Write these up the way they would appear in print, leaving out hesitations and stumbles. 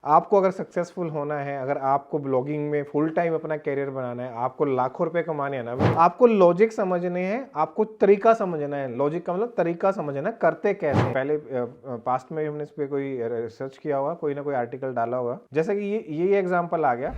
आपको अगर सक्सेसफुल होना है, अगर आपको ब्लॉगिंग में फुल टाइम अपना करियर बनाना है, आपको लाखों रुपए कमाने हैं ना, आपको लॉजिक समझने हैं, आपको तरीका समझना है। लॉजिक का मतलब तरीका समझना है, करते कैसे हैं। पहले पास्ट में हमने इस पे कोई रिसर्च किया होगा, कोई ना कोई आर्टिकल डाला होगा। जैसे कि ये एग्जांपल आ गया।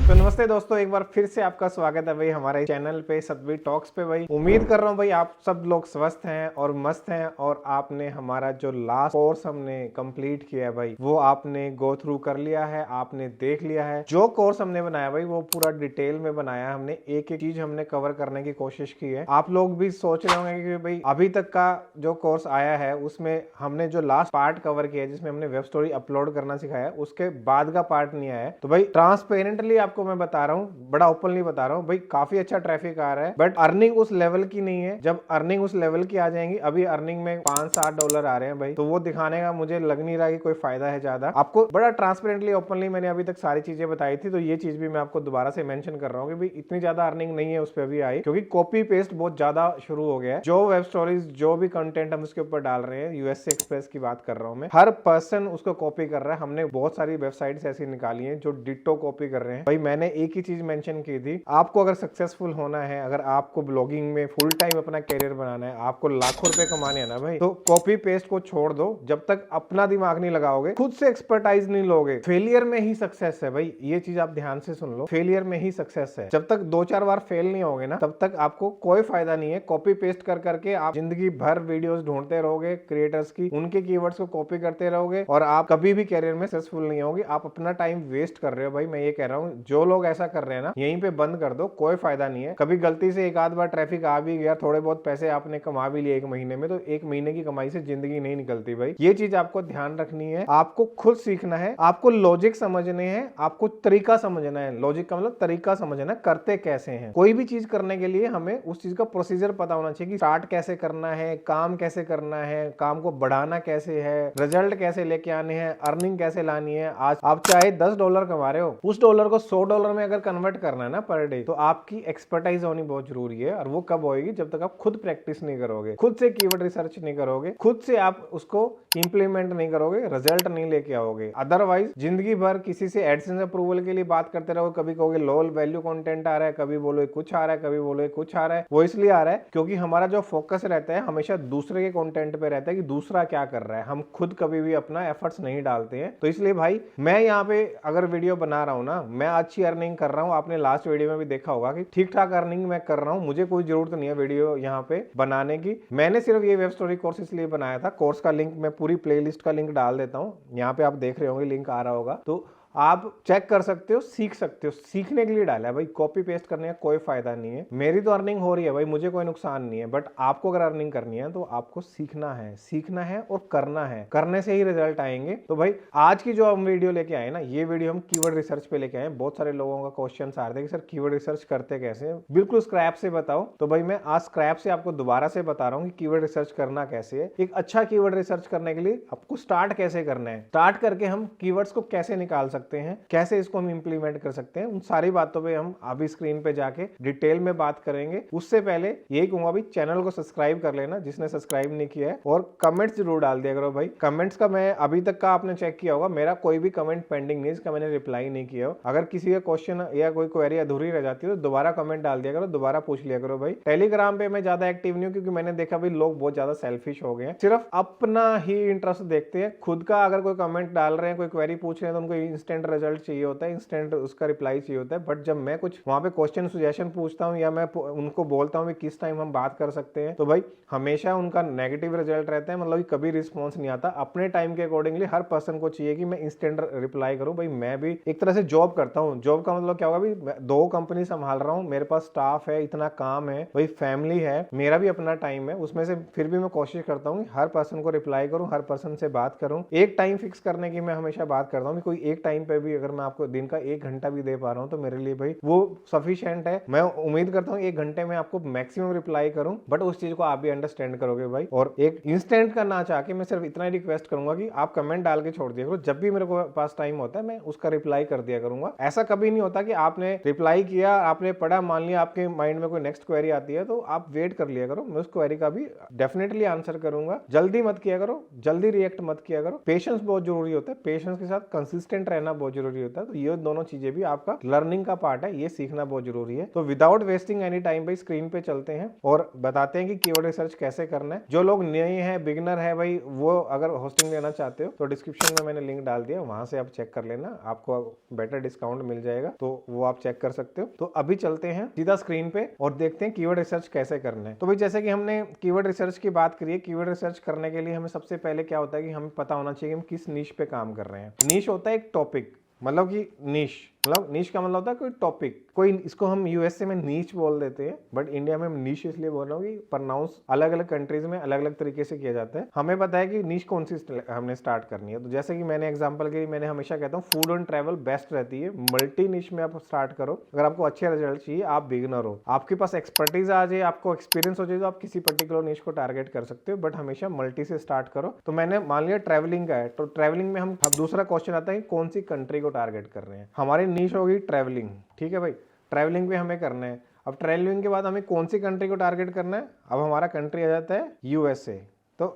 तो नमस्ते दोस्तों, एक बार फिर से आपका स्वागत है भाई हमारे चैनल पे सतवीर टॉक्स पे। भाई उम्मीद कर रहा हूँ भाई आप सब लोग स्वस्थ हैं और मस्त हैं, और आपने हमारा जो लास्ट कोर्स हमने कंप्लीट किया है भाई वो आपने गो थ्रू कर लिया है, आपने देख लिया है। जो कोर्स हमने बनाया भाई वो पूरा डिटेल में बनाया, हमने एक एक चीज हमने कवर करने की कोशिश की है। आप लोग भी सोच रहे होंगे कि भाई अभी तक का जो कोर्स आया है उसमें हमने जो लास्ट पार्ट कवर किया है, जिसमें हमने वेब स्टोरी अपलोड करना सिखाया, उसके बाद का पार्ट नहीं आया है। तो भाई ट्रांसपेरेंटली आपको मैं बता रहा हूं, बड़ा ओपनली बता रहा हूं भाई, काफी अच्छा ट्रैफिक आ रहा है, बट अर्निंग उस लेवल की नहीं है। जब अर्निंग उस लेवल की आ जाएंगी, अभी अर्निंग में $5-7 आ रहे हैं भाई, तो वो दिखाने का मुझे लग नहीं रहा कि कोई फायदा है ज्यादा। आपको बड़ा ट्रांसपेरेंटली ओपनली मैंने अभी तक सारी चीजें बताई थी, तो ये चीज भी मैं आपको दोबारा से मेंशन कर रहा हूँ कि भाई इतनी ज्यादा अर्निंग नहीं है उस पर अभी आई, क्योंकि कॉपी पेस्ट बहुत ज्यादा शुरू हो गया है। जो वेब स्टोरीज, जो भी कंटेंट हम उसके ऊपर डाल रहे हैं, यूएसए एक्सप्रेस की बात कर रहा हूं मैं, हर पर्सन उसको कॉपी कर रहा है। हमने बहुत सारी वेबसाइट्स ऐसी निकाली हैं जो डिट्टो कॉपी कर रहे हैं। भाई मैंने एक ही चीज मेंशन की थी, आपको अगर सक्सेसफुल होना है, अगर आपको ब्लॉगिंग में फुल टाइम अपना करियर बनाना है, आपको लाखों रुपए कमाने हैं ना भाई, तो कॉपी पेस्ट को छोड़ दो। जब तक अपना दिमाग नहीं लगाओगे, खुद से एक्सपर्टाइज नहीं लोगे, फेलियर में ही सक्सेस है भाई। ये चीज आप ध्यान से सुन लो, फेलियर में ही सक्सेस है। जब तक 2-4 बार फेल नहीं होगे ना, तब तक आपको कोई फायदा नहीं है। कॉपी पेस्ट कर करके आप जिंदगी भर वीडियोस ढूंढते रहोगे क्रिएटर्स की, उनके कीवर्ड्स को कॉपी करते रहोगे, और आप कभी भी करियर में सक्सेसफुल नहीं होगे। आप अपना टाइम वेस्ट कर रहे हो भाई। मैं ये कह रहा हूँ, जो लोग ऐसा कर रहे हैं ना, यहीं पे बंद कर दो, कोई फायदा नहीं है। कभी गलती से एक आध बार ट्रैफिक आ भी गया, थोड़े बहुत पैसे आपने कमा भी लिए एक महीने में, तो एक महीने की कमाई से जिंदगी नहीं निकलती भाई। ये चीज आपको ध्यान रखनी है। आपको खुद सीखना है, आपको लॉजिक समझने हैं, आपको तरीका समझना है। लॉजिक का मतलब तरीका समझना, करते कैसे हैं। कोई भी चीज करने के लिए हमें उस चीज का प्रोसीजर पता होना चाहिए कि स्टार्ट कैसे करना है, काम कैसे करना है, काम को बढ़ाना कैसे है, रिजल्ट कैसे लेके आने हैं, अर्निंग कैसे लानी है। आज आप चाहे $10 कमा रहे हो, उस डॉलर को $100 में अगर कन्वर्ट करना है ना पर डे, तो आपकी एक्सपर्टाइज होनी बहुत जरूरी है। और वो कब होएगी? जब तक आप खुद प्रैक्टिस नहीं करोगे, खुद से कीवर्ड रिसर्च नहीं करोगे, खुद से आप उसको इंप्लीमेंट नहीं करोगे, रिजल्ट नहीं लेके आओगे। अदरवाइज जिंदगी भर किसी से एडसेंस अप्रूवल के लिए बात करते रहोगे। कभी कहोगे लो वैल्यू कंटेंट आ रहा है, कभी बोलो कुछ आ रहा है, कभी बोलो कुछ आ रहा है। वो इसलिए आ रहा है क्योंकि हमारा जो फोकस रहता है हमेशा दूसरे के कंटेंट पे रहता है कि दूसरा क्या कर रहा है। हम खुद कभी भी अपना एफर्ट्स नहीं डालते हैं। तो इसलिए भाई मैं यहाँ पे अगर वीडियो बना रहा हूँ ना, मैं अच्छी अर्निंग कर रहा हूँ। आपने लास्ट वीडियो में भी देखा होगा कि ठीक ठाक अर्निंग मैं कर रहा हूँ। मुझे कोई जरूरत नहीं है वीडियो यहाँ पे बनाने की। मैंने सिर्फ ये वेब स्टोरी कोर्स इसलिए बनाया था। कोर्स का लिंक मैं पूरी प्लेलिस्ट का लिंक डाल देता हूँ, यहाँ पे आप देख रहे होंगे, लिंक आ रहा होगा, तो आप चेक कर सकते हो, सीख सकते हो। सीखने के लिए डाला है भाई, कॉपी पेस्ट करने का कोई फायदा नहीं है। मेरी तो अर्निंग हो रही है भाई, मुझे कोई नुकसान नहीं है, बट आपको अगर अर्निंग करनी है तो आपको सीखना है और करना है। करने से ही रिजल्ट आएंगे। तो भाई आज की जो हम वीडियो लेके आए ना, ये वीडियो हम कीवर्ड रिसर्च पे लेके आए। बहुत सारे लोगों का क्वेश्चन आ रहे थे कि सर कीवर्ड रिसर्च करते कैसे, बिल्कुल स्क्रैप से बताओ। तो भाई मैं आज स्क्रैप से आपको दोबारा से बता रहा हूँ कि कीवर्ड रिसर्च करना कैसे है। एक अच्छा कीवर्ड रिसर्च करने के लिए आपको स्टार्ट कैसे करना है, स्टार्ट करके हम कीवर्ड्स को कैसे निकाल सकते हैं, कैसे इसको हम इंप्लीमेंट कर सकते हैं, उन सारी बातों पे हम अभी स्क्रीन पे जाके डिटेल में बात करेंगे। उससे पहले यही कहूंगा भाई, चैनल को सब्सक्राइब कर लेना जिसने सब्सक्राइब नहीं किया है, और कमेंट्स जरूर डाल दिया करो भाई। कमेंट्स का मैं अभी तक का आपने चेक किया होगा, मेरा कोई भी कमेंट पेंडिंग नहीं, इसका मैंने रिप्लाई नहीं किया हो। अगर किसी का क्वेश्चन या कोई क्वेरी अधूरी रह जाती है तो दोबारा कमेंट डाल दिया करो, दोबारा पूछ लिया करो भाई। टेलीग्राम पे मैं ज्यादा एक्टिव नहीं हूँ, क्योंकि मैंने देखा भाई लोग बहुत ज्यादा सेल्फिश हो गए हैं, सिर्फ अपना ही इंटरेस्ट देखते हैं। खुद का अगर कोई कमेंट डाल रहे हैं, कोई क्वेरी पूछ रहे हैं, तो उनको इंस्टेंट रिजल्ट चाहिए होता है, इंस्टेंट उसका रिप्लाई चाहिए होता है। बट जब मैं कुछ वहां पे क्वेश्चन सजेशन पूछता हूँ या मैं उनको बोलता हूँ कि किस टाइम हम बात कर सकते हैं, तो भाई हमेशा उनका नेगेटिव रिजल्ट रहता है, मतलब कि कभी रिस्पॉन्स नहीं आता। अपने टाइम के अकॉर्डिंगली हर पर्सन को चाहिए कि मैं इंस्टेंट रिप्लाई करूं। भाई मैं भी एक तरह से जॉब करता हूं। जॉब का मतलब क्या होगा भाई, 2 कंपनी संभाल रहा हूं, मेरे पास स्टाफ है, इतना काम है भाई, फैमिली है, मेरा भी अपना टाइम है, उसमें से फिर भी मैं कोशिश करता हूँ हर पर्सन को रिप्लाई करूं, हर पर्सन से बात करूं। एक टाइम फिक्स करने की मैं हमेशा बात करता हूँ कि कोई एक टाइम टाइम पे भी अगर मैं आपको दिन का 1 घंटा भी दे पा रहा हूँ तो मेरे लिए भाई वो सफिशिएंट है। मैं उम्मीद करता हूँ 1 घंटे में आपको मैक्सिमम रिप्लाई करूँ, बट उस चीज को आप भी अंडरस्टैंड करोगे भाई। और एक इंस्टेंट का ना चाह के मैं सिर्फ इतना ही रिक्वेस्ट करूंगा कि आप कमेंट डाल के छोड़ दिया करो, जब भी मेरे को पास टाइम होता है मैं उसका रिप्लाई कर दिया करूंगा। ऐसा कभी नहीं होता कि आपने रिप्लाई किया, आपने पढ़ा, मान लिया आपके माइंड में कोई नेक्स्ट क्वेरी आती है तो आप वेट कर लिया करो, मैं उस क्वेरी का भी डेफिनेटली आंसर करूंगा। जल्दी मत किया करो, जल्दी रिएक्ट मत किया करो। पेशेंस बहुत जरूरी होता है, पेशेंस के साथ कंसिस्टेंट रहना बहुत जरूरी होता है। तो ये दोनों चीजें भी आपका लर्निंग का पार्ट है, ये सीखना बहुत जरूरी है। तो विदाउट वेस्टिंग एनी टाइम भाई स्क्रीन पे चलते हैं और बताते हैं कि कीवर्ड रिसर्च कैसे करना है। जो लोग नए हैं, बिगिनर है भाई, वो अगर होस्टिंग लेना चाहते हो तो डिस्क्रिप्शन में मैंने लिंक डाल दिया, वहां से आप चेक कर लेना, आपको बेटर डिस्काउंट मिल जाएगा, तो वो आप चेक कर सकते हो। तो अभी चलते हैं सीधा स्क्रीन पे और देखते हैं कीवर्ड रिसर्च कैसे करना है। तो भाई जैसे कि हमने कीवर्ड रिसर्च की बात करी है, कीवर्ड रिसर्च करने के लिए हमें सबसे पहले क्या होता है कि हमें पता होना चाहिए कि हम किस नीश पे काम कर रहे हैं। नीश होता है एक टॉपिक, मतलब कि नीश का मतलब होता है कोई टॉपिक, कोई, इसको हम यूएसए में नीच बोल देते हैं, बट इंडिया में हम नीश इसलिए बोल रहा हूँ कि प्रोनाउंस अलग अलग कंट्रीज में अलग अलग तरीके से किया जाता है। हमें पता है कि नीश कौन सी हमने स्टार्ट करनी है। तो जैसे कि मैंने एग्जांपल के लिए मैंने हमेशा कहता हूँ फूड एंड ट्रैवल बेस्ट रहती है, मल्टी नीश में आप स्टार्ट करो। अगर आपको अच्छे रिजल्ट चाहिए, आप बिगिनर हो, आपके पास एक्सपर्टीज आ जाए, आपको एक्सपीरियंस हो जाए, तो आप किसी पर्टिकुलर नीश को टारगेट कर सकते हो, बट हमेशा मल्टी से स्टार्ट करो। तो मैंने मान लिया ट्रैवलिंग का है, तो ट्रैवलिंग में हम अब दूसरा क्वेश्चन आता है कौन सी कंट्री को टारगेट कर रहे हैं। हमारी नीश होगी ट्रैवलिंग, ठीक है भाई, ट्रैवलिंग पे हमें करना है। अब ट्रैवलिंग के बाद हमें कौन सी कंट्री को टारगेट करना है, अब हमारा कंट्री आ जाता है यूएसए, तो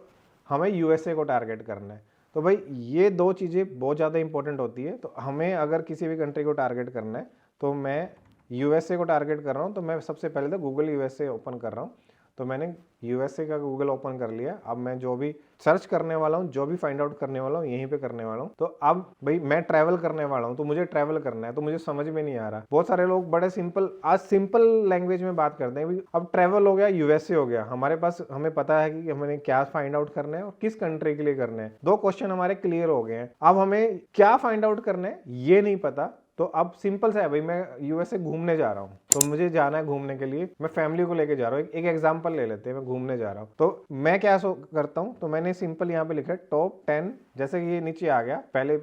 हमें यूएसए को टारगेट करना है। तो भाई ये दो चीज़ें बहुत ज़्यादा इंपॉर्टेंट होती है। तो हमें अगर किसी भी कंट्री को टारगेट करना है, तो मैं यूएसए को टारगेट कर रहा हूँ, तो मैं सबसे पहले तो गूगल यूएसए ओपन कर रहा हूँ। तो मैंने यूएसए का गूगल ओपन कर लिया। अब मैं जो भी सर्च करने वाला हूँ, जो भी फाइंड आउट करने वाला हूँ, यहीं पे करने वाला हूँ। तो अब भाई मैं ट्रैवल करने वाला हूँ, तो मुझे ट्रैवल करना है, तो मुझे समझ में नहीं आ रहा। बहुत सारे लोग बड़े सिंपल, आज सिंपल लैंग्वेज में बात करते हैं भाई। अब ट्रैवल हो गया, यूएसए हो गया, हमारे पास, हमें पता है कि हमें क्या फाइंड आउट करना है और किस कंट्री के लिए करना है। दो क्वेश्चन हमारे क्लियर हो गए हैं। अब हमें क्या फाइंड आउट करना है ये नहीं पता, तो अब सिंपल सा है भाई, मैं यूएसए घूमने जा रहा हूँ, तो मुझे जाना है घूमने के लिए, मैं फैमिली को लेके जा रहा हूँ। एक एग्जांपल ले लेते हैं, मैं घूमने जा रहा हूँ, तो मैं क्या करता हूँ, तो मैंने सिंपल यहाँ पे लिखा है टॉप 10, जैसे कि ये नीचे आ गया। पहले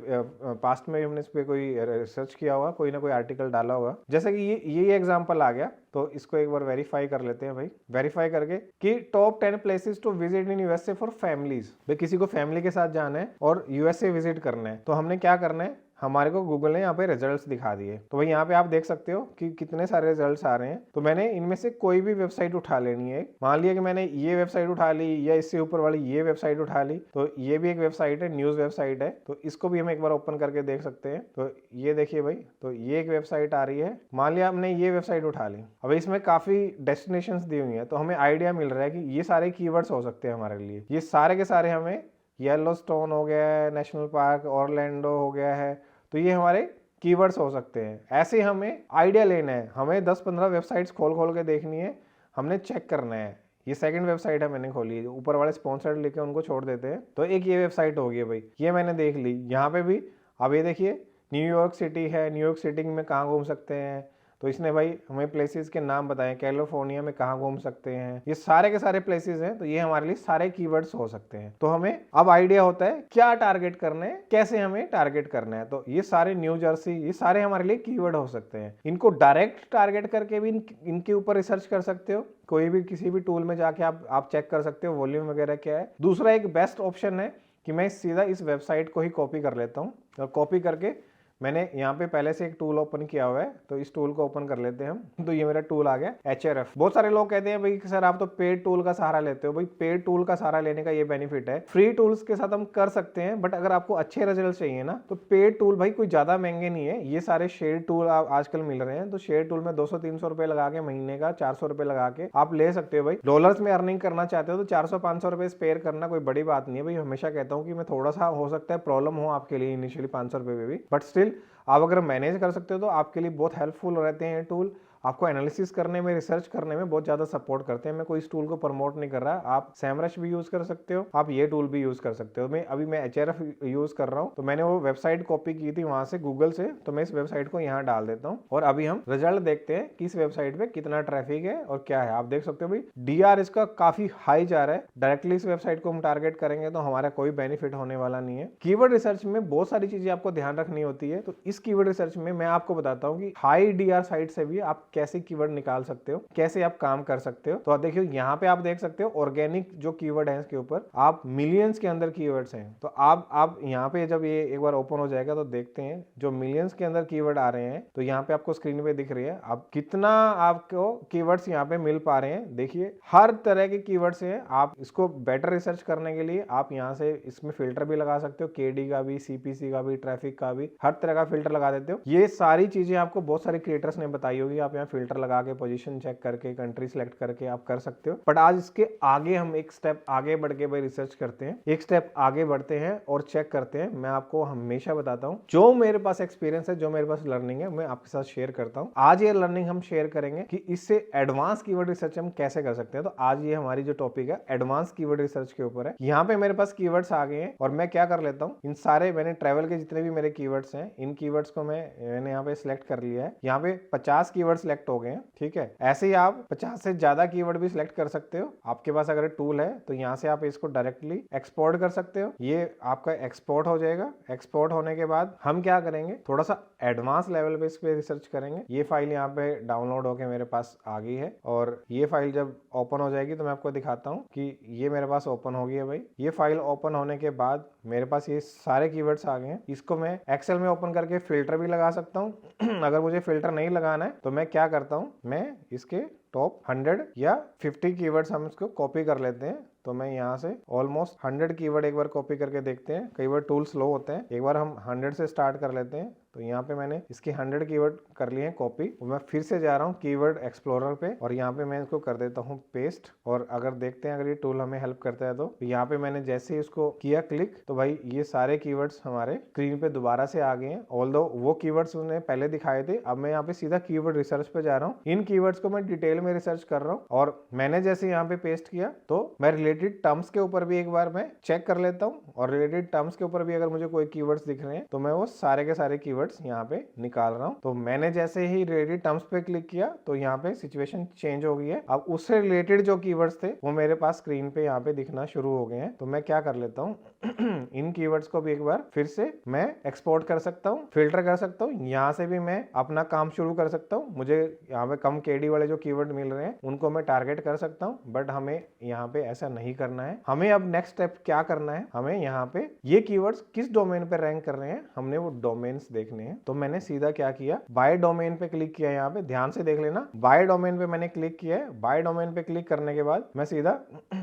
पास्ट में हमने इस पे कोई रिसर्च किया होगा, कोई ना कोई आर्टिकल डाला होगा, जैसे कि ये एग्जाम्पल आ गया। तो इसको एक बार वेरीफाई कर लेते हैं भाई, वेरीफाई करके कि top 10 places to visit in USA for families. भाई किसी को फैमिली के साथ जाना है और यूएसए विजिट करना है, तो हमने क्या करना है, हमारे को गूगल ने यहाँ पे रिजल्ट्स दिखा दिए। तो भाई यहाँ पे आप देख सकते हो कि कितने सारे रिजल्ट्स आ रहे हैं। तो मैंने इनमें से कोई भी वेबसाइट उठा लेनी है। मान लिया कि मैंने ये वेबसाइट उठा ली या इससे ऊपर वाली ये वेबसाइट उठा ली, तो ये भी एक वेबसाइट है, न्यूज वेबसाइट है, तो इसको भी हम एक बार ओपन करके देख सकते हैं। तो ये देखिए भाई, तो ये एक वेबसाइट आ रही है। मान लिया हमने ये वेबसाइट उठा ली, अब इसमें काफी डेस्टिनेशंस दी हुई है, तो हमें आइडिया मिल रहा है कि ये सारे कीवर्ड्स हो सकते हैं हमारे लिए। ये सारे के सारे हमें, येलोस्टोन हो गया है, नेशनल पार्क, ऑरलैंडो हो गया है, तो ये हमारे कीवर्ड्स हो सकते हैं। ऐसे हमें आइडिया लेना है, हमें 10-15 वेबसाइट्स खोल के देखनी है, हमने चेक करना है। ये सेकंड वेबसाइट है मैंने खोली है, ऊपर वाले स्पॉन्सर्ड लिखे उनको छोड़ देते हैं। तो एक ये वेबसाइट होगी भाई, ये मैंने देख ली। यहाँ पे भी अब ये देखिए न्यूयॉर्क सिटी है, न्यूयॉर्क सिटी में कहाँ घूम सकते हैं, तो इसने भाई हमें प्लेसेस के नाम बताए, कैलिफोर्निया में कहाँ घूम सकते हैं, ये सारे के सारे प्लेसेस हैं। तो ये हमारे लिए सारे कीवर्ड्स हो सकते हैं। तो हमें अब आइडिया होता है क्या टारगेट करना है, कैसे हमें टारगेट करना है। तो ये सारे न्यू जर्सी, ये सारे हमारे लिए कीवर्ड हो सकते हैं। इनको डायरेक्ट टारगेट करके भी इनके ऊपर रिसर्च कर सकते हो, कोई भी किसी भी टूल में जाके आप चेक कर सकते हो वॉल्यूम वगैरह क्या है। दूसरा एक बेस्ट ऑप्शन है कि मैं सीधा इस वेबसाइट को ही कॉपी कर लेता हूँ, और कॉपी करके मैंने यहाँ पे पहले से एक टूल ओपन किया हुआ है, तो इस टूल को ओपन कर लेते हैं हम। तो ये मेरा टूल आ गया HRF। बहुत सारे लोग कहते हैं भाई सर आप तो पेड टूल का सहारा लेते हो। भाई पेड टूल का सहारा लेने का ये बेनिफिट है, फ्री टूल्स के साथ हम कर सकते हैं, बट अगर आपको अच्छे रिजल्ट चाहिए ना, तो पेड टूल भाई कोई ज्यादा महंगे नहीं है। ये सारे शेयर टूल आजकल मिल रहे हैं, तो शेयर टूल में 200-300 रुपए लगा के, महीने का 400 रुपए लगा के आप ले सकते हो। भाई डॉलर्स में अर्निंग करना चाहते हो तो 400-500 रुपए स्पेयर करना कोई बड़ी बात नहीं है। भाई हमेशा कहता हूँ कि मैं थोड़ा सा हो सकता है प्रॉब्लम हो आपके लिए इनिशियली 500 रुपए में भी, बट स्टिल आप अगर मैनेज कर सकते हो तो आपके लिए बहुत हेल्पफुल रहते हैं टूल। आपको एनालिसिस करने में, रिसर्च करने में बहुत ज्यादा सपोर्ट करते हैं। मैं कोई इस टूल को प्रमोट नहीं कर रहा, आप सैमरश भी यूज कर सकते हो, आप ये टूल भी यूज कर सकते हो। मैं HRF यूज कर रहा हूँ, तो मैंने वो वेबसाइट कॉपी की थी वहां से गूगल से, तो मैं इस वेबसाइट को यहाँ डाल देता हूँ और अभी हम रिजल्ट देखते हैं कि इस वेबसाइट पे कितना ट्रैफिक है और क्या है। आप देख सकते हो भाई DR इसका काफी हाई जा रहा है। डायरेक्टली इस वेबसाइट को हम टारगेट करेंगे तो हमारा कोई बेनिफिट होने वाला नहीं है। कीवर्ड रिसर्च में बहुत सारी चीजें आपको ध्यान रखनी होती है, तो इस कीवर्ड रिसर्च में मैं आपको बताता हूँ कि हाई DR साइट से भी आप कैसे कीवर्ड निकाल सकते हो, कैसे आप काम कर सकते हो। तो आप देखिए यहाँ पे आप देख सकते हो ऑर्गेनिक जो कीवर्ड है इसके ऊपर आप मिलियंस के अंदर कीवर्ड्स हैं। तो आप यहाँ पे जब ये एक बार ओपन हो जाएगा तो देखते हैं जो मिलियंस के अंदर कीवर्ड आ रहे हैं। तो यहाँ पे आपको स्क्रीन पे दिख रही है आप कितना आपको कीवर्ड्स यहाँ पे मिल पा रहे हैं। देखिए हर तरह के कीवर्ड्स हैं। आप इसको बेटर रिसर्च करने के लिए आप यहाँ से इसमें फिल्टर भी लगा सकते हो, KD का भी, CPC का भी, ट्रैफिक का भी, हर तरह का फिल्टर लगा देते हो। ये सारी चीजें आपको बहुत सारे क्रिएटर्स ने बताई होगी। आप यहाँ फिल्टर लगा के, पोजीशन चेक करके, कंट्री सेलेक्ट करके आप कर सकते हो। बट आज इसके आगे हम एक स्टेप आगे बढ़ के भाई रिसर्च करते हैं, एक स्टेप आगे बढ़ते हैं और चेक करते हैं। मैं आपको हमेशा बताता हूँ जो मेरे पास एक्सपीरियंस है, जो मेरे पास लर्निंग है, मैं आपके साथ शेयर करता हूँ। आज ये लर्निंग हम शेयर करेंगे कि इससे एडवांस कीवर्ड रिसर्च हम कैसे कर सकते हैं। तो आज ये हमारी जो टॉपिक है एडवांस कीवर्ड रिसर्च के ऊपर है। यहाँ पे मेरे पास कीवर्ड्स आ गए हैं और मैं क्या कर लेता हूँ, इन सारे मैंने ट्रैवल के जितने भी मेरे कीवर्ड्स हैं, इन कीवर्ड्स को मैंने यहाँ पे सिलेक्ट कर लिया है। यहाँ पे 50 कीवर्ड सिलेक्ट हो गए हैं, ठीक है। ऐसे ही आप 50 से ज्यादा कीवर्ड भी सिलेक्ट कर सकते हो। आपके पास अगर टूल है तो यहाँ से आप इसको डायरेक्टली एक्सपोर्ट कर सकते हो। ये आपका एक्सपोर्ट हो जाएगा। एक्सपोर्ट होने के बाद हम क्या करेंगे, थोड़ा सा एडवांस लेवल पे इस पे रिसर्च करेंगे। ये फाइल यहाँ पे डाउनलोड होके मेरे पास आ गई है और ये फाइल जब ओपन हो जाएगी तो मैं आपको दिखाता हूँ कि ये मेरे पास ओपन हो गई है भाई। ये फाइल ओपन होने के बाद मेरे पास ये सारे कीवर्ड्स आ गए हैं। इसको मैं एक्सेल में ओपन करके फिल्टर भी लगा सकता हूँ। अगर मुझे फिल्टर नहीं लगाना है तो मैं क्या करता हूँ, मैं इसके टॉप 100 या 50 कीवर्ड्स हम इसको कॉपी कर लेते हैं। तो मैं यहाँ से ऑलमोस्ट 100 कीवर्ड एक बार कॉपी करके देखते हैं। कई बार टूल स्लो होते हैं, एक बार हम 100 से स्टार्ट कर लेते हैं। तो यहाँ पे मैंने इसके 100 कीवर्ड कर लिए हैं कॉपी। मैं फिर से जा रहा हूँ कीवर्ड एक्सप्लोरर पे और यहाँ पे मैं इसको कर देता हूँ पेस्ट। और अगर देखते हैं अगर ये टूल हमें हेल्प करता है तो यहाँ पे मैंने जैसे ही इसको किया क्लिक तो भाई ये सारे कीवर्ड्स हमारे स्क्रीन पे दोबारा से आ गए हैं। ऑल्दो वो कीवर्ड्स उन्हें पहले दिखाए थे, अब मैं यहाँ पे सीधा कीवर्ड रिसर्च पे जा रहा हूँ। इन कीवर्ड्स को मैं डिटेल में रिसर्च कर रहा हूँ और मैंने जैसे यहाँ पे पेस्ट किया तो मैं रिलेटेड टर्म्स के ऊपर भी एक बार मैं चेक कर लेता हूँ और रिलेटेड टर्म्स के ऊपर भी अगर मुझे कोई कीवर्ड्स दिख रहे हैं तो मैं वो सारे के सारे कीवर्ड्स यहाँ पे निकाल रहा हूँ। तो मैंने जैसे ही रिलेटेड टर्म्स पे क्लिक किया तो यहाँ पे सिचुएशन चेंज हो गई है। अब उससे रिलेटेड जो कीवर्ड्स थे वो मेरे पास स्क्रीन पे यहाँ पे दिखना शुरू हो गए हैं। तो मैं क्या कर लेता हूँ इन कीवर्ड्स को भी एक बार फिर से मैं एक्सपोर्ट कर सकता हूँ, फिल्टर कर सकता हूँ। यहाँ से भी मैं अपना काम शुरू कर सकता हूँ। मुझे यहाँ पे कम KD वाले जो कीवर्ड मिल रहे हैं उनको मैं टारगेट कर सकता हूँ, बट हमें यहाँ पे ऐसा नहीं करना है। हमें अब नेक्स्ट स्टेप क्या करना है, हमें यहाँ पे ये कीवर्ड्स किस डोमेन पे रैंक कर रहे हैं हमने वो डोमेन्स देखने हैं। तो मैंने सीधा क्या किया, बाय डोमेन पे क्लिक किया। यहाँ पे ध्यान से देख लेना, बाय डोमेन पे मैंने क्लिक किया है। बाय डोमेन पे क्लिक करने के बाद मैं सीधा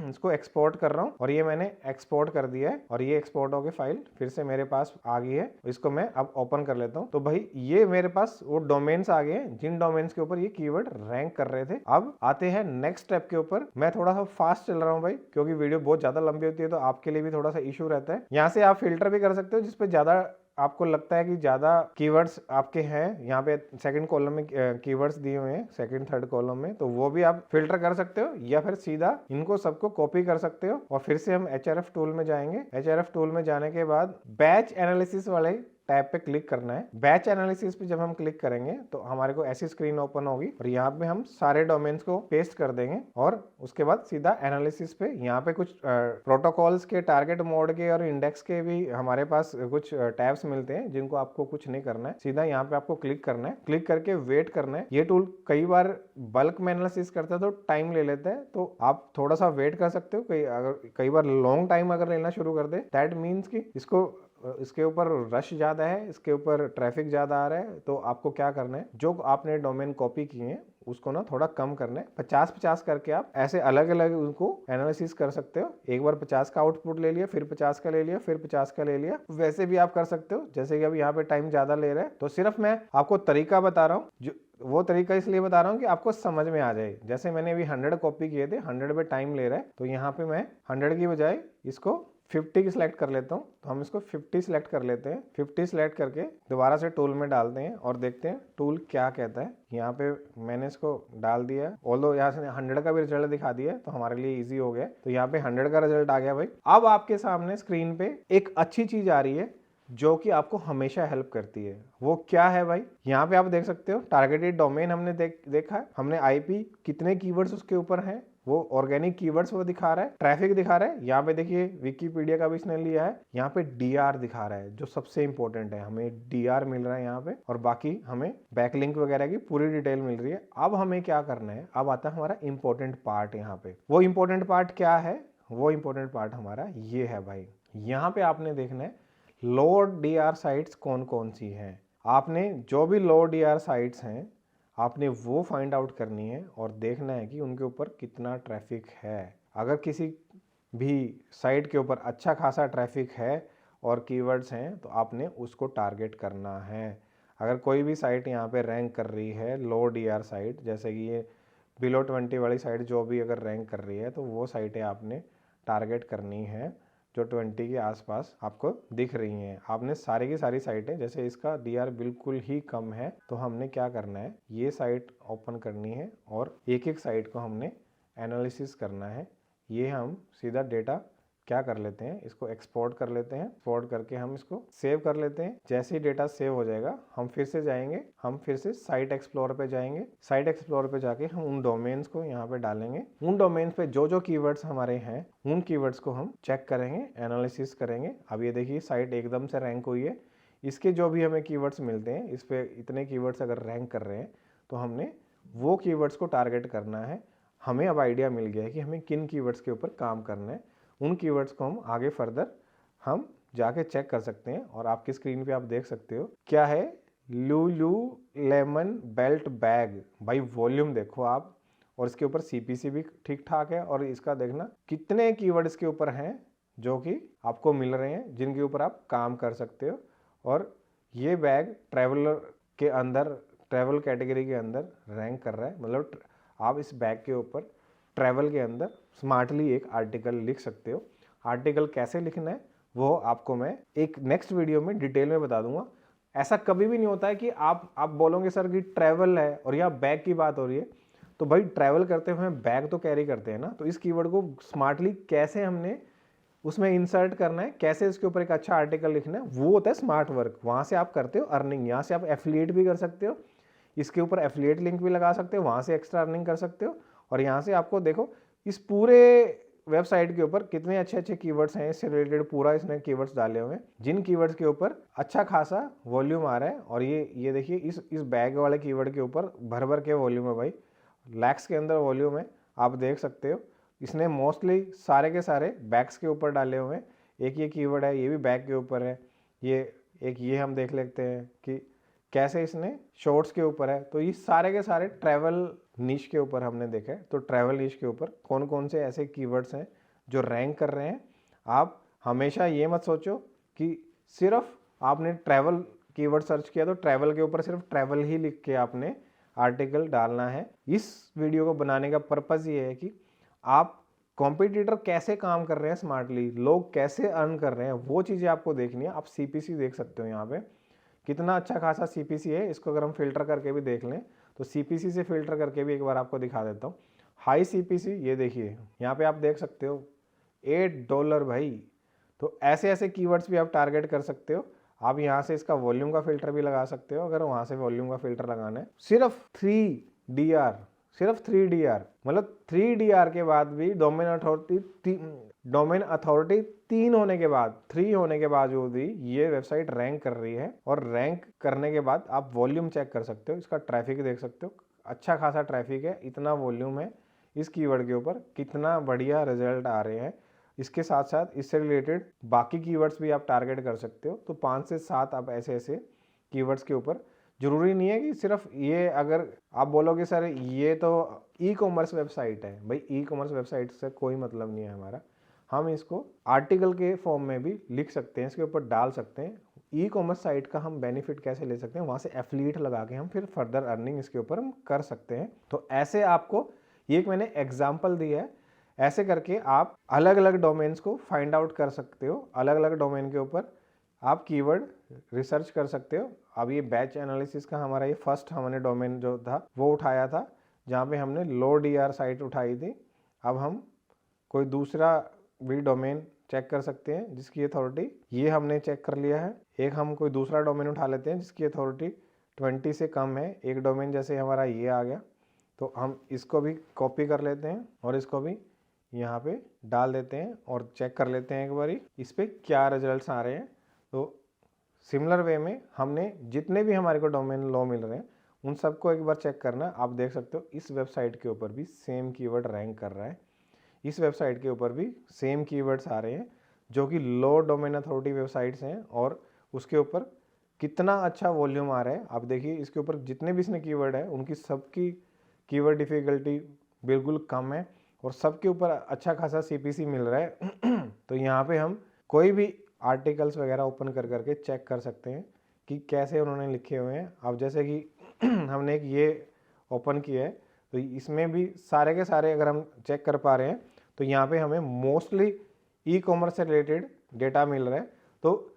इसको एक्सपोर्ट कर रहा हूँ और ये मैंने एक्सपोर्ट कर दिया है और ये एक्सपोर्ट होकर फाइल फिर से मेरे पास आ गई है। इसको मैं अब ओपन कर लेता हूँ। तो भाई ये मेरे पास वो डोमेन्स आ गए जिन डोमेन्स के ऊपर ये कीवर्ड रैंक कर रहे थे। अब आते हैं नेक्स्ट स्टेप के ऊपर। मैं थोड़ा सा फास्ट चल रहा हूँ भाई क्योंकि वीडियो बहुत ज्यादा लंबी होती है तो आपके लिए भी थोड़ा सा इशू रहता है। यहाँ से आप फिल्टर भी कर सकते हो जिसपे ज्यादा आपको लगता है कि ज्यादा कीवर्ड्स आपके हैं। यहाँ पे सेकंड कॉलम में कीवर्ड्स दिए हुए हैं, सेकंड थर्ड कॉलम में, तो वो भी आप फिल्टर कर सकते हो या फिर सीधा इनको सबको कॉपी कर सकते हो। और फिर से हम HRF टूल में जाएंगे। HRF टूल में जाने के बाद बैच एनालिसिस वाले टैब पे क्लिक करना है। बैच एनालिसिस पे जब हम क्लिक करेंगे तो हमारे को ऐसी स्क्रीन ओपन होगी और यहाँ पे हम सारे डोमेन्स को पेस्ट कर देंगे और उसके बाद सीधा एनालिसिस पे यहाँ पे कुछ प्रोटोकॉल्स के, टारगेट मोड के और इंडेक्स के भी हमारे पास कुछ टैब्स मिलते हैं जिनको आपको कुछ नहीं करना है। सीधा यहाँ पे आपको क्लिक करना है, क्लिक करके वेट करना है। ये टूल कई बार बल्क में एनालिसिस करता है तो टाइम ले लेता है, तो आप थोड़ा सा वेट कर सकते हो। कई बार लॉन्ग टाइम अगर लेना शुरू कर दे दैट मीन्स कि इसके ऊपर रश ज्यादा है, इसके ऊपर ट्रैफिक ज्यादा आ रहा है। तो आपको क्या करना है, जो आपने डोमेन कॉपी किए हैं उसको ना थोड़ा कम करना है। 50-50 करके आप ऐसे अलग अलग उनको एनालिसिस कर सकते हो। एक बार 50 का आउटपुट ले लिया, फिर 50 का ले लिया, फिर 50 का ले लिया। वैसे भी आप कर सकते हो। जैसे कि अब यहाँ पे टाइम ज्यादा ले रहा है तो सिर्फ मैं आपको तरीका बता रहा हूँ। जो वो तरीका इसलिए बता रहा हूँ कि आपको समझ में आ जाए। जैसे मैंने अभी 100 कॉपी किए थे, 100 पे टाइम ले रहा है तो यहाँ पे मैं 100 की बजाय इसको 50 की सिलेक्ट कर लेता हूँ, तो हम इसको 50 सिलेक्ट कर लेते हैं। 50 सिलेक्ट करके दोबारा से टूल में डालते हैं और देखते हैं टूल क्या कहता है। यहाँ पे मैंने इसको डाल दिया, ऑल्दो यहाँ से 100 का भी रिजल्ट दिखा दिया है, तो हमारे लिए इजी हो गया। तो यहाँ पे 100 का रिजल्ट आ गया भाई। अब आपके सामने स्क्रीन पे एक अच्छी चीज आ रही है जो कि आपको हमेशा हेल्प करती है। वो क्या है भाई? यहाँ पे आप देख सकते हो टारगेटेड डोमेन हमने देखा है, हमने आईपी कितने कीवर्ड्स उसके ऊपर हैं, वो ऑर्गेनिक कीवर्ड्स वो दिखा रहा है, ट्रैफिक दिखा रहा है। यहाँ पे देखिए विकिपीडिया का भी इसने लिया है। यहाँ पे डीआर दिखा रहा है जो सबसे इंपॉर्टेंट है, हमें डीआर मिल रहा है यहाँ पे, और बाकी हमें बैकलिंक वगैरह की पूरी डिटेल मिल रही है। अब हमें क्या करना है, अब आता है हमारा इंपॉर्टेंट पार्ट। यहाँ पे वो इंपॉर्टेंट पार्ट क्या है? वो इंपॉर्टेंट पार्ट हमारा ये है भाई। यहाँ पे आपने देखना है लो डीआर साइट्स कौन कौन सी हैं। आपने जो भी लो डीआर साइट्स हैं आपने वो फाइंड आउट करनी है और देखना है कि उनके ऊपर कितना ट्रैफिक है। अगर किसी भी साइट के ऊपर अच्छा खासा ट्रैफिक है और कीवर्ड्स हैं तो आपने उसको टारगेट करना है। अगर कोई भी साइट यहाँ पे रैंक कर रही है लो डीआर साइट, जैसे कि ये बिलो 20 वाली साइट जो भी अगर रैंक कर रही है, तो वो साइटें आपने टारगेट करनी है जो 20 के आसपास आपको दिख रही हैं। आपने सारी की सारी साइटें, जैसे इसका डीआर बिल्कुल ही कम है, तो हमने क्या करना है, ये साइट ओपन करनी है और एक एक साइट को हमने एनालिसिस करना है। ये हम सीधा डेटा क्या कर लेते हैं, इसको एक्सपोर्ट कर लेते हैं। एक्सपोर्ट करके हम इसको सेव कर लेते हैं। जैसे ही डेटा सेव हो जाएगा हम फिर से जाएंगे, हम फिर से साइट एक्सप्लोर पे जाएंगे। साइट एक्सप्लोर पे जाके हम उन डोमेन्स को यहाँ पे डालेंगे। उन डोमेन्स पे जो जो कीवर्ड्स हमारे हैं उन कीवर्ड्स को हम चेक करेंगे, एनालिसिस करेंगे। अब ये देखिए साइट एकदम से रैंक हुई है। इसके जो भी हमें कीवर्ड्स मिलते हैं, इस पे इतने कीवर्ड्स अगर रैंक कर रहे हैं तो हमने वो कीवर्ड्स को टारगेट करना है। हमें अब आइडिया मिल गया है कि हमें किन कीवर्ड्स के ऊपर काम करना है। उन कीवर्ड्स को हम आगे फर्दर हम जाके चेक कर सकते हैं। और आपकी स्क्रीन पे आप देख सकते हो क्या है, लूलू लेमन बेल्ट बैग। भाई वॉल्यूम देखो आप, और इसके ऊपर सीपीसी भी ठीक ठाक है। और इसका देखना कितने कीवर्ड इसके ऊपर हैं जो कि आपको मिल रहे हैं, जिनके ऊपर आप काम कर सकते हो। और ये बैग ट्रैवलर के अंदर, ट्रैवल कैटेगरी के अंदर रैंक कर रहा है। मतलब आप इस बैग के ऊपर ट्रैवल के अंदर स्मार्टली एक आर्टिकल लिख सकते हो। आर्टिकल कैसे लिखना है वो आपको मैं एक नेक्स्ट वीडियो में डिटेल में बता दूंगा। ऐसा कभी भी नहीं होता है कि आप बोलोगे सर कि ट्रैवल है और यहाँ बैग की बात हो रही है, तो भाई ट्रैवल करते हुए बैग तो कैरी करते हैं ना। तो इस कीवर्ड को स्मार्टली कैसे हमने उसमें इंसर्ट करना है, कैसे इसके ऊपर एक अच्छा आर्टिकल लिखना है, वो होता है स्मार्ट वर्क। वहाँ से आप करते हो अर्निंग। यहाँ से आप एफिलिएट भी कर सकते हो, इसके ऊपर एफिलिएट लिंक भी लगा सकते हो, वहाँ से एक्स्ट्रा अर्निंग कर सकते हो। और यहाँ से आपको देखो इस पूरे वेबसाइट के ऊपर कितने अच्छे अच्छे कीवर्ड्स हैं, इससे रिलेटेड पूरा इसने कीवर्ड्स डाले हुए हैं, जिन कीवर्ड्स के ऊपर अच्छा खासा वॉल्यूम आ रहा है। और ये देखिए इस बैग वाले कीवर्ड के ऊपर भर भर के वॉल्यूम है भाई, लैक्स के अंदर वॉल्यूम है, आप देख सकते हो। इसने मोस्टली सारे के सारे बैग्स के ऊपर डाले हुए हैं। एक ये कीवर्ड है, ये भी बैग के ऊपर है। ये हम देख लेते हैं कि कैसे इसने शॉर्ट्स के ऊपर है। तो ये सारे के सारे ट्रैवल नीश के ऊपर हमने देखा है। तो ट्रैवल नीश के ऊपर कौन कौन से ऐसे कीवर्ड्स हैं जो रैंक कर रहे हैं। आप हमेशा ये मत सोचो कि सिर्फ आपने ट्रैवल कीवर्ड सर्च किया तो ट्रैवल के ऊपर सिर्फ ट्रैवल ही लिख के आपने आर्टिकल डालना है। इस वीडियो को बनाने का पर्पज़ ये है कि आप कॉम्पिटिटर कैसे काम कर रहे हैं स्मार्टली, लोग कैसे अर्न कर रहे हैं, वो चीज़ें आपको देखनी है। आप सीपीसी देख सकते हो यहाँ पे कितना अच्छा खासा सीपीसी है। इसको अगर हम फिल्टर करके भी देख लें तो सीपीसी से फिल्टर करके भी एक बार आपको दिखा देता हूँ। हाई सीपीसी ये देखिए यहाँ पे आप देख सकते हो $8 भाई। तो ऐसे ऐसे कीवर्ड्स भी आप टारगेट कर सकते हो। आप यहाँ से इसका वॉल्यूम का फिल्टर भी लगा सकते हो अगर वहाँ से वॉल्यूम का फिल्टर लगाना है। सिर्फ 3DR, सिर्फ 3DR, मतलब 3DR के बाद भी डोमेन अथॉरिटी 3 होने के बाद, 3 होने के बावजूद भी ये वेबसाइट रैंक कर रही है। और रैंक करने के बाद आप वॉल्यूम चेक कर सकते हो, इसका ट्रैफिक देख सकते हो, अच्छा खासा ट्रैफिक है, इतना वॉल्यूम है इस कीवर्ड के ऊपर, कितना बढ़िया रिजल्ट आ रहे हैं। इसके साथ साथ इससे रिलेटेड बाकी कीवर्ड्स भी आप टारगेट कर सकते हो। तो 5 से 7 आप ऐसे ऐसे कीवर्ड्स के ऊपर, जरूरी नहीं है कि सिर्फ ये, अगर आप बोलोगे सर ये तो ई कॉमर्स वेबसाइट है, भाई ई कॉमर्स वेबसाइट से कोई मतलब नहीं है हमारा। हम इसको आर्टिकल के फॉर्म में भी लिख सकते हैं, इसके ऊपर डाल सकते हैं। ई कॉमर्स साइट का हम बेनिफिट कैसे ले सकते हैं, वहाँ से एफिलिएट लगा के हम फिर फर्दर अर्निंग इसके ऊपर हम कर सकते हैं। तो ऐसे आपको ये एक मैंने एग्जाम्पल दिया है, ऐसे करके आप अलग अलग डोमेन्स को फाइंड आउट कर सकते हो। अलग अलग डोमेन के ऊपर आप कीवर्ड रिसर्च कर सकते हो। अब ये बैच एनालिसिस का हमारा ये फर्स्ट हमने डोमेन जो था वो उठाया था, जहाँ पे हमने लो डीआर साइट उठाई थी। अब हम कोई दूसरा भी डोमेन चेक कर सकते हैं जिसकी अथॉरिटी, ये हमने चेक कर लिया है। एक हम कोई दूसरा डोमेन उठा लेते हैं जिसकी अथॉरिटी 20 से कम है। एक डोमेन जैसे हमारा ये आ गया, तो हम इसको भी कॉपी कर लेते हैं और इसको भी यहाँ पे डाल देते हैं और चेक कर लेते हैं एक बारी इस पर क्या रिजल्ट्स आ रहे हैं। तो सिमिलर वे में हमने जितने भी हमारे को डोमेन लो मिल रहे हैं उन सबको एक बार चेक करना। आप देख सकते हो इस वेबसाइट के ऊपर भी सेम कीवर्ड रैंक कर रहा है, इस वेबसाइट के ऊपर भी सेम कीवर्ड्स आ रहे हैं जो कि लो डोमेन अथॉरिटी वेबसाइट्स हैं, और उसके ऊपर कितना अच्छा वॉल्यूम आ रहा है। आप देखिए इसके ऊपर जितने भी इसने कीवर्ड है उनकी सबकी कीवर्ड डिफ़िकल्टी बिल्कुल कम है और सबके ऊपर अच्छा खासा सीपीसी मिल रहा है। तो यहाँ पे हम कोई भी आर्टिकल्स वगैरह ओपन कर करके चेक कर सकते हैं कि कैसे उन्होंने लिखे हुए हैं। अब जैसे कि हमने एक ये ओपन किया है, तो इसमें भी सारे के सारे अगर हम चेक कर पा रहे हैं तो यहाँ पे हमें मोस्टली ई कॉमर्स से रिलेटेड डेटा मिल रहा है। तो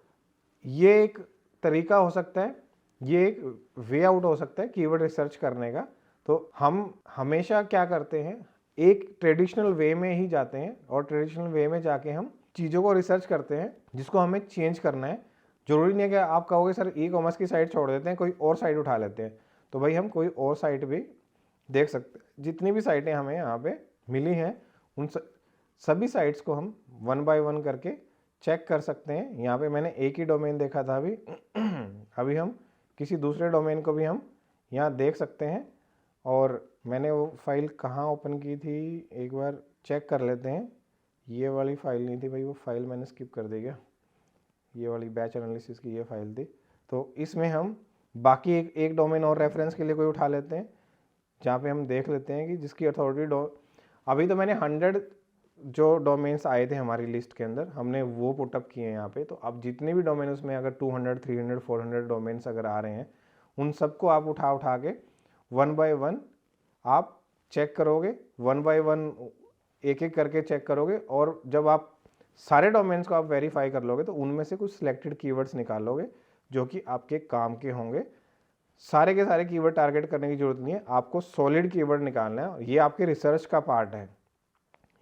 ये एक तरीका हो सकता है, ये एक वे आउट हो सकता है कीवर्ड रिसर्च करने का। तो हम हमेशा क्या करते हैं, एक ट्रेडिशनल वे में ही जाते हैं और ट्रेडिशनल वे में जाके हम चीज़ों को रिसर्च करते हैं जिसको हमें चेंज करना है। जरूरी नहीं है कि आप कहोगे सर ई कॉमर्स की साइट छोड़ देते हैं, कोई और साइट उठा लेते हैं। तो भाई हम कोई और साइट भी देख सकते हैं। जितनी भी साइटें हमें यहाँ पे मिली हैं उन सभी साइट्स को हम वन बाय वन करके चेक कर सकते हैं। यहाँ पे मैंने एक ही डोमेन देखा था अभी अभी हम किसी दूसरे डोमेन को भी हम यहाँ देख सकते हैं। और मैंने वो फाइल कहाँ ओपन की थी एक बार चेक कर लेते हैं। ये वाली फाइल नहीं थी भाई, वो फाइल मैंने स्किप कर दी क्या, ये वाली बैच एनालिसिस की ये फाइल थी। तो इसमें हम बाकी एक डोमेन और रेफरेंस के लिए कोई उठा लेते हैं जहाँ पे हम देख लेते हैं कि जिसकी अथॉरिटी अभी तो मैंने 100 जो डोमेन्स आए थे हमारी लिस्ट के अंदर हमने वो पुटअप किए हैं यहाँ पे। तो अब जितने भी डोमेन उसमें अगर 200, 300, 400 डोमेन्स अगर आ रहे हैं उन सबको आप उठा के वन बाय वन आप चेक करोगे, वन बाय वन एक एक करके चेक करोगे। और जब आप सारे डोमेन्स को आप वेरीफाई कर लोगे तो उनमें से कुछ सिलेक्टेड कीवर्ड्स निकालोगे जो कि आपके काम के होंगे। सारे के सारे कीवर्ड टारगेट करने की जरूरत नहीं है, आपको सॉलिड कीवर्ड निकालना है। ये आपके रिसर्च का पार्ट है,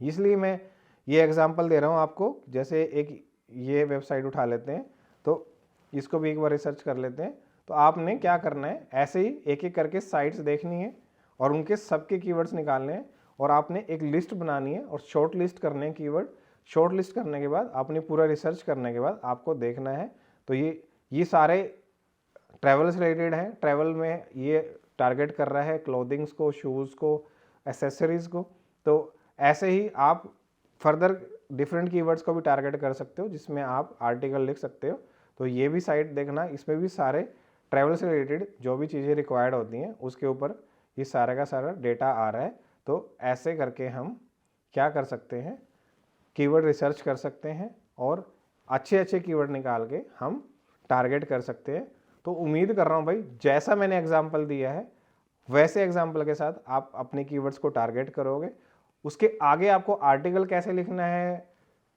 इसलिए मैं ये एग्जांपल दे रहा हूँ आपको। जैसे एक ये वेबसाइट उठा लेते हैं, तो इसको भी एक बार रिसर्च कर लेते हैं। तो आपने क्या करना है, ऐसे ही एक एक करके साइट्स देखनी है और उनके सबके कीवर्ड्स निकालने हैं और आपने एक लिस्ट बनानी है और शॉर्ट लिस्ट करने हैं कीवर्ड। शॉर्ट लिस्ट करने के बाद आपने पूरा रिसर्च करने के बाद आपको देखना है। तो ये सारे ट्रैवल से रिलेटेड हैं। ट्रैवल में ये टारगेट कर रहा है क्लोथिंग्स को, शूज़ को, एसेसरीज़ को। तो ऐसे ही आप फर्दर डिफरेंट कीवर्ड्स को भी टारगेट कर सकते हो जिसमें आप आर्टिकल लिख सकते हो। तो ये भी साइट देखना, इसमें भी सारे ट्रैवल से रिलेटेड जो भी चीज़ें रिक्वायर्ड होती हैं उसके ऊपर ये सारा का सारा डेटा आ रहा है। तो ऐसे करके हम क्या कर सकते हैं, कीवर्ड रिसर्च कर सकते हैं और अच्छे अच्छे कीवर्ड निकाल के हम टारगेट कर सकते हैं। तो उम्मीद कर रहा हूँ भाई जैसा मैंने एग्जांपल दिया है वैसे एग्जांपल के साथ आप अपने कीवर्ड्स को टारगेट करोगे। उसके आगे आपको आर्टिकल कैसे लिखना है,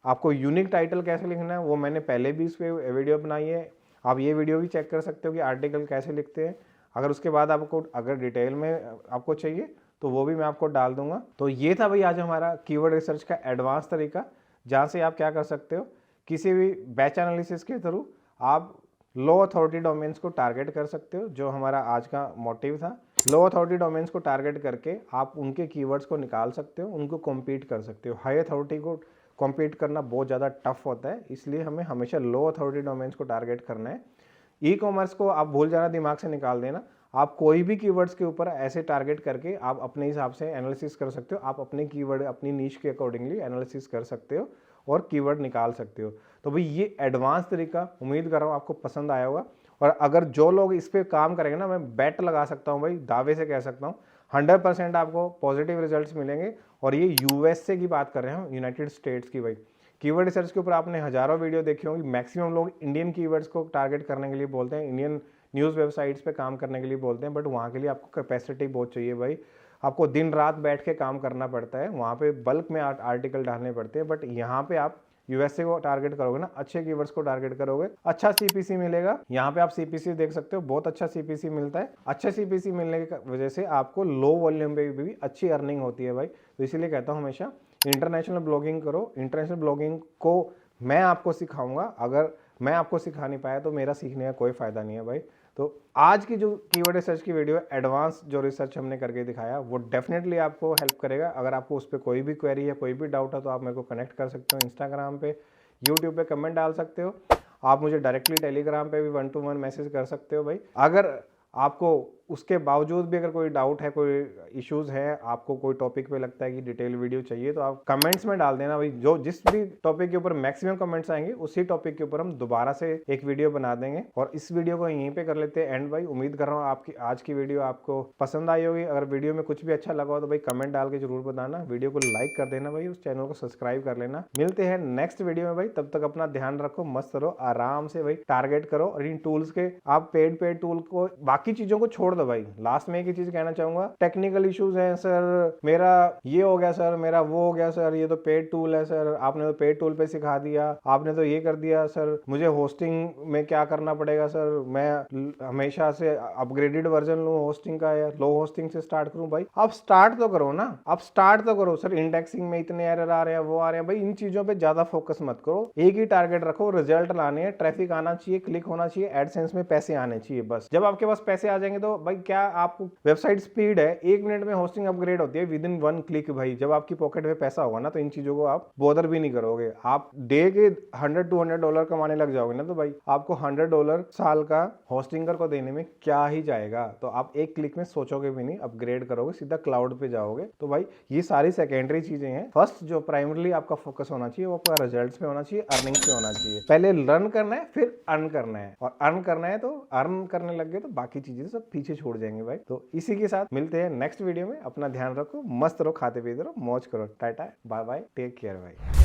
आपको यूनिक टाइटल कैसे लिखना है, वो मैंने पहले भी इस पर वीडियो बनाई है। आप ये वीडियो भी चेक कर सकते हो कि आर्टिकल कैसे लिखते हैं। अगर उसके बाद आपको अगर डिटेल में आपको चाहिए तो वो भी मैं आपको डाल दूंगा। तो ये था भाई आज हमारा कीवर्ड रिसर्च का एडवांस तरीका, जहाँ से आप क्या कर सकते हो, किसी भी बैच एनालिसिस के थ्रू आप लो अथॉरिटी डोमेन्स को टारगेट कर सकते हो। जो हमारा आज का मोटिव था, लो अथॉरिटी डोमेन्स को टारगेट करके आप उनके कीवर्ड्स को निकाल सकते हो, उनको कॉम्पीट कर सकते हो। हाई अथॉरिटी को कॉम्पीट करना बहुत ज़्यादा टफ होता है, इसलिए हमें हमेशा लो अथॉरिटी डोमेन्स को टारगेट करना है। ई कॉमर्स को आप भूल जाना, दिमाग से निकाल देना। आप कोई भी कीवर्ड्स के ऊपर ऐसे टारगेट करके आप अपने हिसाब से एनालिसिस कर सकते हो। आप अपने कीवर्ड अपनी नीश के अकॉर्डिंगली एनालिसिस कर सकते हो और कीवर्ड निकाल सकते हो। तो भाई ये एडवांस तरीका उम्मीद कर रहा हूँ आपको पसंद आया होगा। और अगर जो लोग इस पर काम करेंगे ना, मैं बेट लगा सकता हूँ भाई, दावे से कह सकता हूँ 100% आपको पॉजिटिव रिजल्ट्स मिलेंगे। और ये यूएसए की बात कर रहे हैं, यूनाइटेड स्टेट्स की। भाई कीवर्ड रिसर्च के ऊपर आपने हजारों वीडियो देखी होंगी। मैक्सिमम लोग इंडियन कीवर्ड्स को टारगेट करने के लिए बोलते हैं, इंडियन न्यूज़ वेबसाइट्स पे काम करने के लिए बोलते हैं, बट वहाँ के लिए आपको कैपेसिटी बहुत चाहिए भाई। आपको दिन रात बैठ के काम करना पड़ता है, वहाँ पे बल्क में आर्टिकल डालने पड़ते हैं। बट यहाँ पे आप यूएसए को टारगेट करोगे ना, अच्छे कीवर्ड्स को टारगेट करोगे, अच्छा सीपीसी मिलेगा। यहाँ पे आप सीपीसी देख सकते हो, बहुत अच्छा सीपीसी मिलता है। अच्छा सीपीसी मिलने की वजह से आपको लो वॉल्यूम पे भी अच्छी अर्निंग होती है भाई। तो इसीलिए कहता हूँ हमेशा इंटरनेशनल ब्लॉगिंग करो। इंटरनेशनल ब्लॉगिंग को मैं आपको सिखाऊंगा, अगर मैं आपको सिखा नहीं पाया तो मेरा सीखने का कोई फायदा नहीं है भाई। तो आज की जो कीवर्ड रिसर्च की वीडियो है, एडवांस जो रिसर्च हमने करके दिखाया, वो डेफिनेटली आपको हेल्प करेगा। अगर आपको उस पर कोई भी क्वेरी है, कोई भी डाउट है, तो आप मेरे को कनेक्ट कर सकते हो इंस्टाग्राम पे, यूट्यूब पे कमेंट डाल सकते हो। आप मुझे डायरेक्टली टेलीग्राम पे भी 1-to-1 मैसेज कर सकते हो भाई। अगर आपको उसके बावजूद भी अगर कोई डाउट है, कोई इश्यूज है, आपको कोई टॉपिक पे लगता है कि डिटेल वीडियो चाहिए, तो आप कमेंट्स में डाल देना भाई। जो जिस भी टॉपिक के ऊपर मैक्सिमम कमेंट्स आएंगे, उसी टॉपिक के ऊपर हम दोबारा से एक वीडियो बना देंगे। और इस वीडियो को यहीं पे कर लेते हैं एंड भाई। उम्मीद कर रहा हूँ आपकी आज की वीडियो आपको पसंद आई होगी। अगर वीडियो में कुछ भी अच्छा लगा हो तो भाई कमेंट डाल के जरूर बताना। वीडियो को लाइक कर देना भाई, उस चैनल को सब्सक्राइब कर लेना। मिलते हैं नेक्स्ट वीडियो में भाई, तब तक अपना ध्यान रखो, मस्त रहो, आराम से भाई टारगेट करो। और इन टूल्स के आप पेड टूल को, बाकी चीजों को छोड़ दो भाई। लास्ट में एक ही चीज कहना चाहूंगा, टेक्निकल इश्यूज हैं सर, मेरा ये हो गया सर, मेरा वो हो गया सर, ये तो पेड टूल है सर, आपने तो पेड टूल पे सिखा दिया, आपने तो ये कर दिया सर, मुझे होस्टिंग में क्या करना पड़ेगा सर, मैं हमेशा से अपग्रेडेड वर्जन लूं होस्टिंग का या लो होस्टिंग से स्टार्ट करूं? भाई आप स्टार्ट तो करो ना, आप स्टार्ट तो करो। सर इंडेक्सिंग में इतने एरर आ रहे हैं, वो आ रहे हैं, भाई इन चीजों पे ज्यादा फोकस मत करो। एक ही टारगेट रखो, रिजल्ट लाने हैं, ट्रैफिक आना चाहिए, क्लिक होना चाहिए, एडसेंस में पैसे आने चाहिए। बस जब आपके पास पैसे आ जाएंगे तो भाई क्या आप वेबसाइट स्पीड है, 1 मिनट में होस्टिंग अपग्रेड होती है विद इन 1 क्लिक भाई। जब आपकी पॉकेट में पैसा होगा ना, तो इन चीजों को आप बॉदर भी नहीं करोगे। आप डे के $100-200 कमाने लग जाओगे ना, तो भाई आपको $100 साल का होस्टिंगर को देने में क्या ही जाएगा। तो आप 1 क्लिक में सोचोगे भी नहीं, अपग्रेड करोगे, सीधा क्लाउड पे जाओगे। तो भाई ये सारी सेकेंडरी चीजें हैं। फर्स्ट जो प्राइमरली आपका फोकस होना चाहिए वो आपका रिजल्ट्स पे होना चाहिए, अर्निंग्स पे होना चाहिए। पहले लर्न करना है, फिर अर्न करना है। और अर्न करना है तो अर्न करने लग गए तो बाकी चीजें सब पीछे छोड़ जाएंगे भाई। तो इसी के साथ मिलते हैं नेक्स्ट वीडियो में। अपना ध्यान रखो, मस्त रहो, खाते पीते रहो, मौज करो। Tata, bye bye, take care भाई।